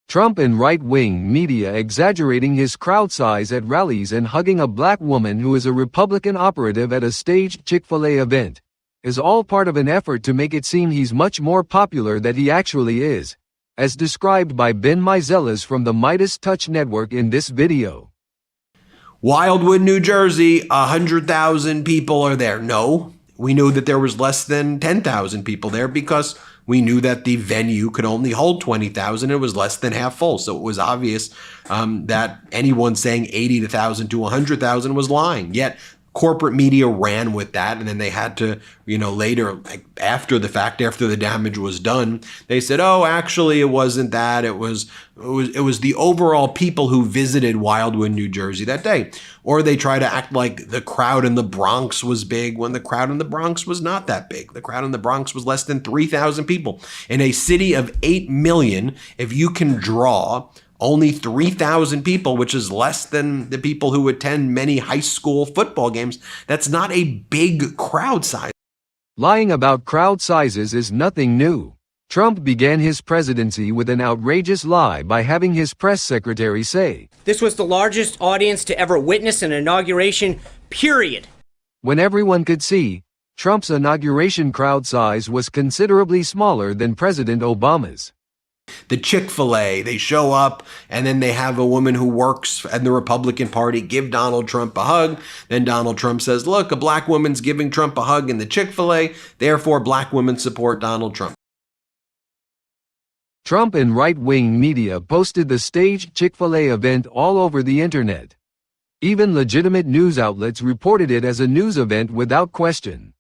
Trump and right-wing media exaggerating his crowd size at rallies and hugging a black woman who is a Republican operative at a staged Chick-fil-A event is all part of an effort to make it seem he's much more popular than he actually is, as described by Ben Meiselas from the Midas Touch Network in this video. Wildwood, New Jersey, 100,000 people are there. No, we knew that there was less than 10,000 people there because we knew that the venue could only hold 20,000. It was less than half full. So it was obvious that anyone saying 80,000 to 100,000 was lying. Yet corporate media ran with that, and then they had to, later, like after the fact, after the damage was done, they said, "Oh, actually, it wasn't that. It was the overall people who visited Wildwood, New Jersey that day." Or they try to act like the crowd in the Bronx was big when the crowd in the Bronx was not that big. The crowd in the Bronx was less than 3,000 people. In a city of 8 million, if you can draw only 3,000 people, which is less than the people who attend many high school football games, that's not a big crowd size. Lying about crowd sizes is nothing new. Trump began his presidency with an outrageous lie by having his press secretary say, "This was the largest audience to ever witness an inauguration, period." When everyone could see, Trump's inauguration crowd size was considerably smaller than President Obama's. The Chick-fil-A, they show up and then they have a woman who works at the Republican Party give Donald Trump a hug. Then Donald Trump says, "Look, a black woman's giving Trump a hug in the Chick-fil-A, therefore black women support Donald Trump." Trump and right-wing media posted the staged Chick-fil-A event all over the internet. Even legitimate news outlets reported it as a news event without question.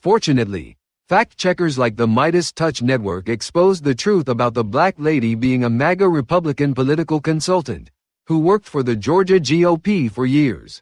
Fortunately, fact-checkers like the Midas Touch Network exposed the truth about the black lady being a MAGA Republican political consultant, who worked for the Georgia GOP for years.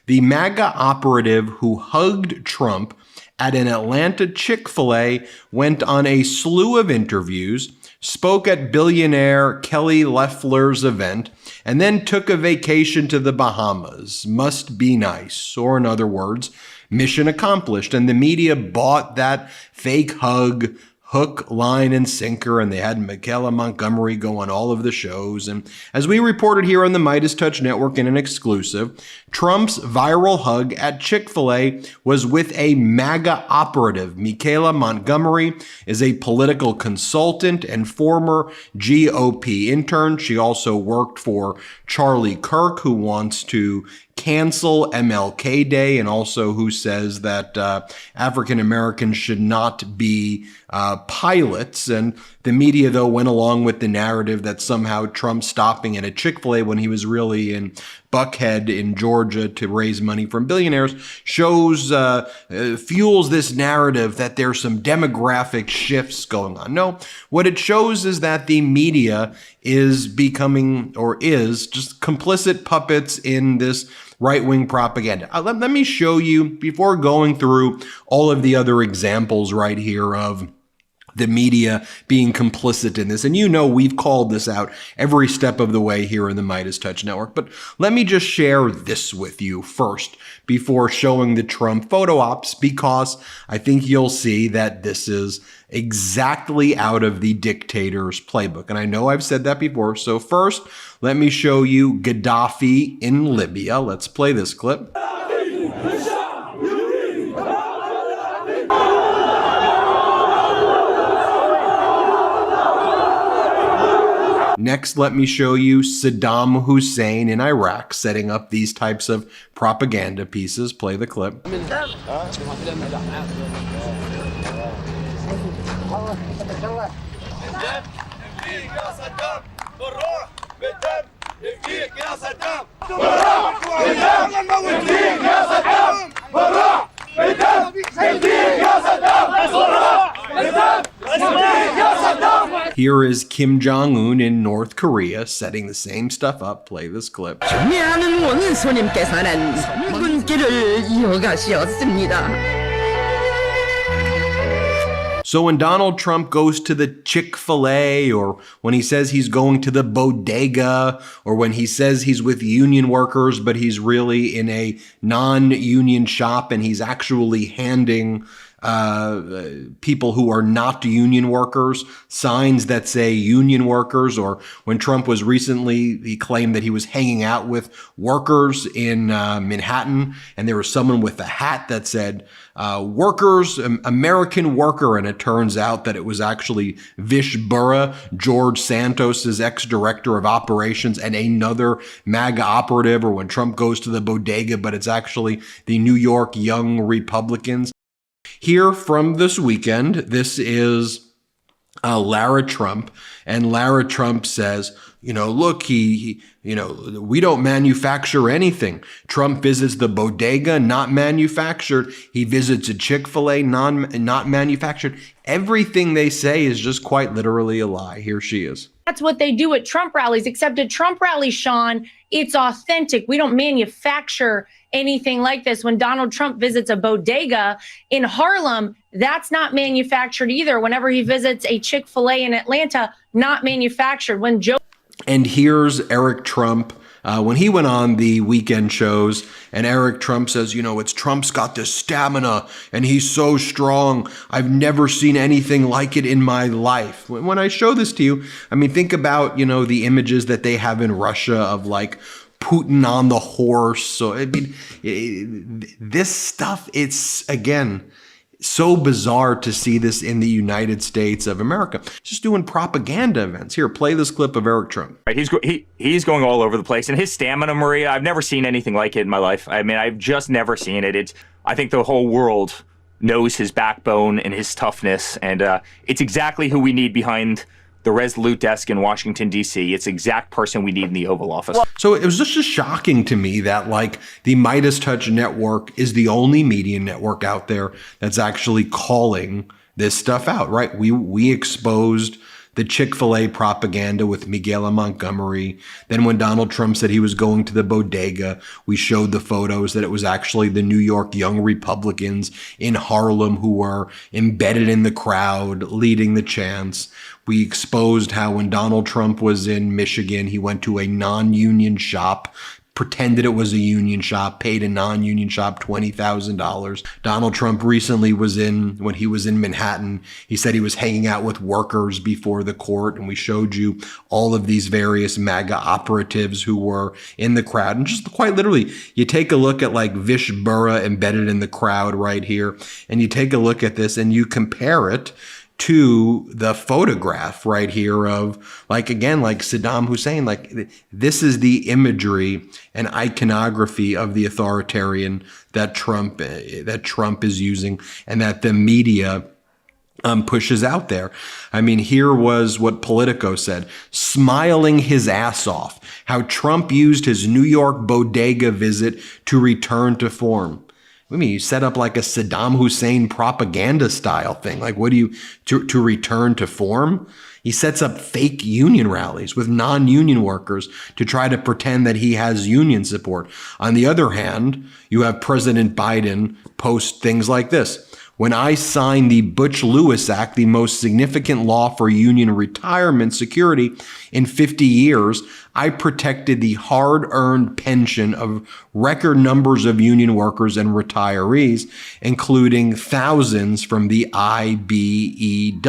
The MAGA operative who hugged Trump at an Atlanta Chick-fil-A went on a slew of interviews, spoke at billionaire Kelly Loeffler's event, and then took a vacation to the Bahamas. Must be nice. Or in other words, mission accomplished. And the media bought that fake hug, hook, line, and sinker, and they had Michaela Montgomery go on all of the shows. And as we reported here on the Midas Touch Network in an exclusive, Trump's viral hug at Chick-fil-A was with a MAGA operative. Michaela Montgomery is a political consultant and former GOP intern. She also worked for Charlie Kirk, who wants to cancel MLK Day, and also who says that African Americans should not be pilots. And the media, though, went along with the narrative that somehow Trump stopping at a Chick-fil-A when he was really in Buckhead in Georgia to raise money from billionaires shows, fuels this narrative that there's some demographic shifts going on. No, what it shows is that the media is becoming, or is, just complicit puppets in this right-wing propaganda. Let me show you, before going through all of the other examples right here of the media being complicit in this. And we've called this out every step of the way here in the Midas Touch Network. But let me just share this with you first before showing the Trump photo ops, because I think you'll see that this is exactly out of the dictators playbook. And I know I've said that before. So first, let me show you Gaddafi in Libya. Let's play this clip. Next, let me show you Saddam Hussein in Iraq, setting up these types of propaganda pieces. Play the clip. Here is Kim Jong-un in North Korea setting the same stuff up. Play this clip. So when Donald Trump goes to the Chick-fil-A, or when he says he's going to the bodega, or when he says he's with union workers, but he's really in a non-union shop and he's actually handing people who are not union workers signs that say union workers, or when Trump was recently, he claimed that he was hanging out with workers in Manhattan, and there was someone with a hat that said workers, American worker, and it turns out that it was actually Vish Burra, George Santos's ex-director of operations, and another MAGA operative, or when Trump goes to the bodega, but it's actually the New York Young Republicans. Here from this weekend, this is Lara Trump, and Lara Trump says, look, we don't manufacture anything. Trump visits the bodega, not manufactured. He visits a Chick-fil-A, not manufactured. Everything they say is just quite literally a lie. Here she is. That's what they do at Trump rallies, except at Trump rallies, Sean, it's authentic. We don't manufacture anything like this. When Donald Trump visits a bodega in Harlem, that's not manufactured either. Whenever he visits a Chick-fil-A in Atlanta, not manufactured. And here's Eric Trump when he went on the weekend shows, and Eric Trump says, it's Trump's got this stamina and he's so strong. I've never seen anything like it in my life. When I show this to you, think about, the images that they have in Russia of like Putin on the horse. So this stuff, it's, again, so bizarre to see this in the United States of America. Just doing propaganda events. Here, play this clip of Eric Trump. Right, he's going all over the place, and his stamina, Maria, I've never seen anything like it in my life. I've just never seen it. I think the whole world knows his backbone and his toughness, and it's exactly who we need behind the resolute desk in Washington, D.C. It's the exact person we need in the Oval Office. So it was just shocking to me that the Midas Touch Network is the only media network out there that's actually calling this stuff out, right? We exposed the Chick-fil-A propaganda with Miguel and Montgomery. Then when Donald Trump said he was going to the bodega, we showed the photos that it was actually the New York Young Republicans in Harlem who were embedded in the crowd, leading the chants. We exposed how when Donald Trump was in Michigan, he went to a non-union shop, pretended it was a union shop, paid a non-union shop $20,000. Donald Trump recently when he was in Manhattan, he said he was hanging out with workers before the court, and we showed you all of these various MAGA operatives who were in the crowd. And just quite literally, you take a look at Vish Burra embedded in the crowd right here, and you take a look at this and you compare it to the photograph right here of Saddam Hussein. This is the imagery and iconography of the authoritarian that Trump is using, and that the media pushes out there. Here was what Politico said, smiling his ass off, how Trump used his New York bodega visit to return to form. You set up a Saddam Hussein propaganda style thing. What do you, to return to form? He sets up fake union rallies with non-union workers to try to pretend that he has union support. On the other hand, you have President Biden post things like this. When I signed the Butch Lewis Act, the most significant law for union retirement security in 50 years, I protected the hard-earned pension of record numbers of union workers and retirees, including thousands from the IBEW,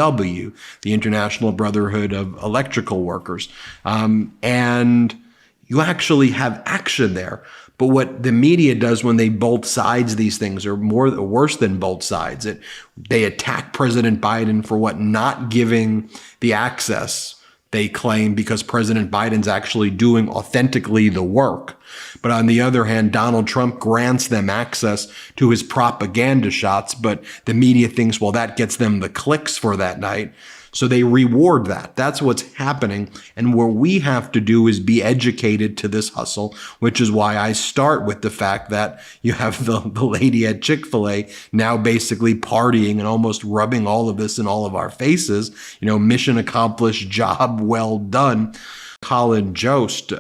the International Brotherhood of Electrical Workers. And you actually have action there. But what the media does when they both sides these things, or worse than both sides, they attack President Biden for not giving the access they claim, because President Biden's actually doing authentically the work. But on the other hand, Donald Trump grants them access to his propaganda shots, but the media thinks, that gets them the clicks for that night. So they reward that. That's what's happening. And what we have to do is be educated to this hustle, which is why I start with the fact that you have the lady at Chick-fil-A now basically partying and almost rubbing all of this in all of our faces. Mission accomplished, job well done. Colin Jost,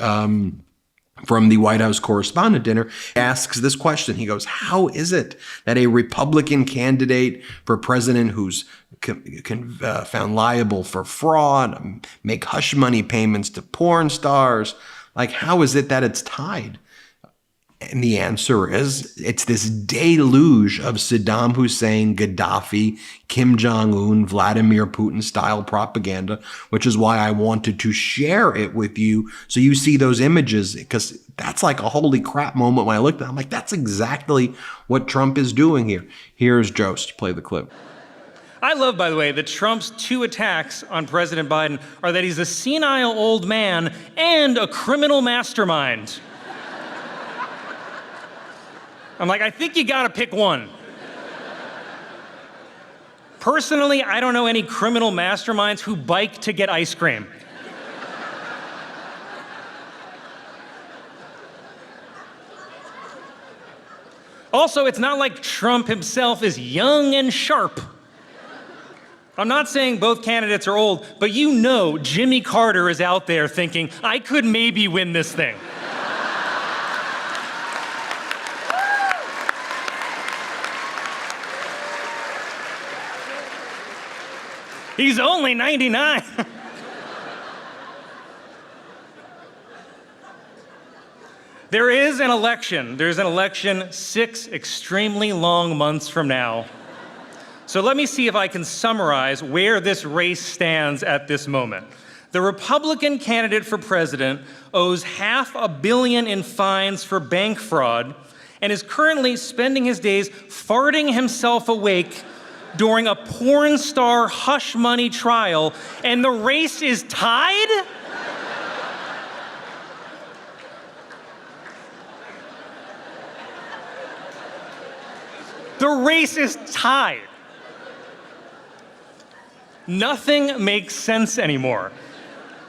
from the White House Correspondent Dinner, asks this question. He goes, how is it that a Republican candidate for president who's found liable for fraud, make hush money payments to porn stars, like, how is it that it's tied? And the answer is, it's this deluge of Saddam Hussein, Gaddafi, Kim Jong-un, Vladimir Putin style propaganda, which is why I wanted to share it with you so you see those images, because that's like a holy crap moment when I looked at it. I'm like, that's exactly what Trump is doing here. Here's Jost. Play the clip. I love, by the way, that Trump's two attacks on President Biden are that he's a senile old man and a criminal mastermind. I'm like, I think you gotta pick one. Personally, I don't know any criminal masterminds who bike to get ice cream. Also, it's not like Trump himself is young and sharp. I'm not saying both candidates are old, but you know Jimmy Carter is out there thinking, I could maybe win this thing. He's only 99. There is an election. There's an election 6 extremely long months from now. So let me see if I can summarize where this race stands at this moment. The Republican candidate for president owes $500 million in fines for bank fraud and is currently spending his days farting himself awake during a porn star hush money trial, and the race is tied? The race is tied. Nothing makes sense anymore.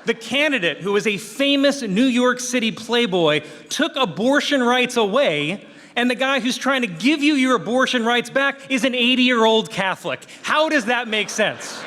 The candidate, who is a famous New York City playboy, took abortion rights away, and the guy who's trying to give you your abortion rights back is an 80-year-old Catholic. How does that make sense?